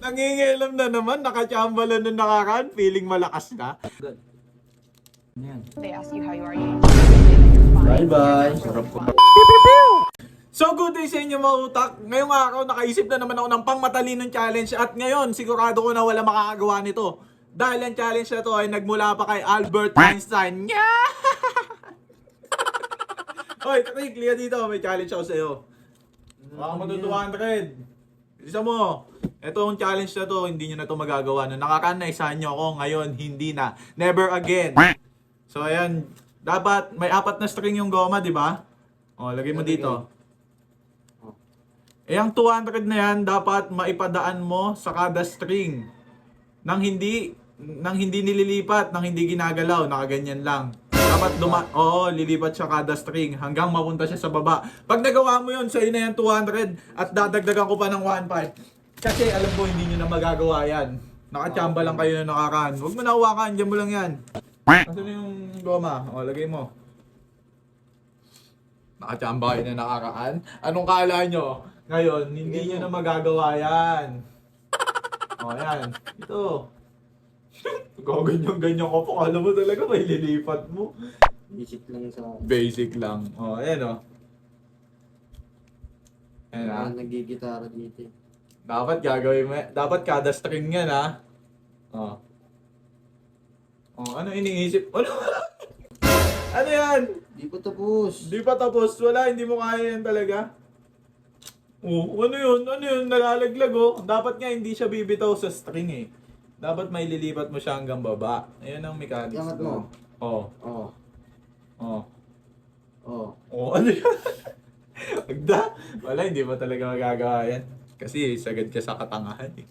Nangingialam na naman, nakachambala na nakaraan, feeling malakas na. Yan. They ask you how you are, you just have to say that you're fine. Bye-bye. Sarap ko. So good day sa inyo mga utak. Ngayong araw nakaisip na naman ako ng pangmatalinong challenge at ngayon sigurado ko na wala makakagawa nito. Dahil ang challenge na to ay nagmula pa kay Albert Einstein. Yeah! Hoy, Trik, liya dito. May challenge ako sa iyo. Baka matutuwa 200. Isa mo. Itong challenge na to, hindi nyo na to magagawa. Nung nakaraan na isahan nyo ako, ngayon hindi na. Never again. So ayan, dapat may 4 na string yung goma, di ba? O, lagay mo dito. Eh, ang 200 na yan, dapat maipadaan mo sa kada string. Nang hindi nililipat, nang hindi ginagalaw, nakaganyan lang. Dapat lilipat siya kada string hanggang mapunta siya sa baba. Pag nagawa mo yun, sa'yo na yan 200 at dadagdagan ko pa ng 1.5. Kasi alam ko hindi nyo na magagawa yan. Nakachamba lang kayo na nakaraan. Huwag mo na hawakan, dyan mo lang yan. Asan yung goma? O, lagay mo. Nakachamba kayo na nakaraan. Anong kala nyo? Ngayon, hindi nyo na magagawa yan. O, yan. Ito. Ganyan ko po. Kala mo talaga may lilipat mo. Basic lang sa... Basic lang. O, ayan o. Ayan ha. Nagigitara dito. Dapat gagawin mo. Dapat kada string yan ha. O. O, ano iniisip? Ano? Ano yan? Di pa tapos. Di pa tapos. Wala, hindi mo kaya yan talaga. Oh, ano yun? Ano yun? Nalalaglag oh. Dapat nga hindi siya bibitaw sa string eh. Dapat may lilipat mo siya hanggang baba. Ayan ang mechanics Yangat doon. mo. Oh. Oo. Oh. Oo. Oh, ano yun? Agda? Wala, hindi mo talaga magagawa yan. Kasi sagad ka sa katangahan eh.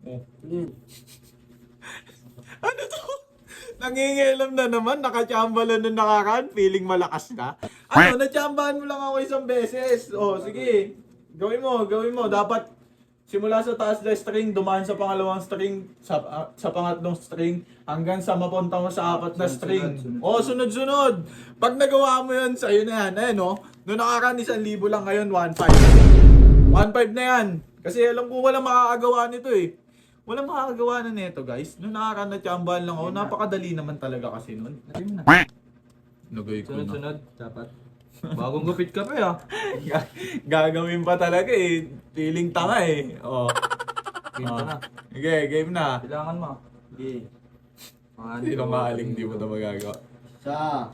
Oh. Ano to? Nangingialam na naman, nakachambala na nakaraan, feeling malakas na. Ano, nachambahan mo lang ako isang beses. O, sige. Gawin mo. Dapat simula sa taas na string, dumaan sa pangalawang string, sa pangatlong string, hanggang sa mapunta mo sa 4 na string. O, sunod-sunod. Pag nagawa mo yun, sa'yo na yan. Ayan, o. Noong nakaraan, 1,000 lang ngayon, 1.5. 1.5 na yan. Kasi alam ko walang makakagawa nito eh. Walang makakagawa na nito guys. Noong nakaraan na tsambahan lang ako, napakadali naman talaga kasi nun. Lagay mo na. Nagay ko na. Sunod-sunod. Dapat. Bagong gupit ka pa ya. Gagawin pa talaga eh. Feeling tanga eh. Oh. Game ka na. Okay, game na. Kailangan mo. Sige. Sino maaling di mo ito magagawa? Isa,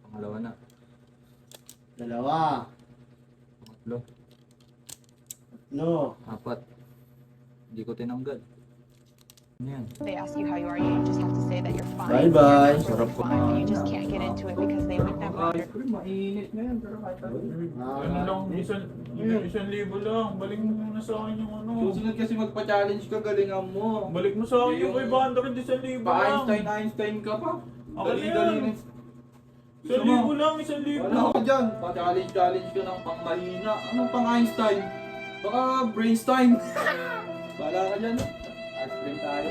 Pangalawa na. dalawa, Pangatlo. no, 4. Hindi ko tinanggal. Ano yan? They ask you how you are, you just have to say that you're fine. Bye-bye. You're Sarap not ko. really fine, but you just can't get into it because they would never Ice cream, mainit na yan. Pero kahit ano lang, 1,000 lang. Balik mo muna sa akin yung ano. Susunod kasi magpa-challenge ka, galingan mo. Balik mo sa akin yung 500, 1,000 lang. Pa-Einstein ka pa. Ako na Dali-dali yan. na. 1,000 lang, 1,000. Wala ka dyan. Pa-challenge ka ng pang-mahina. Anong pang-Einstein? Baka Brainstein. Bala ka dyan. Ice cream tayo.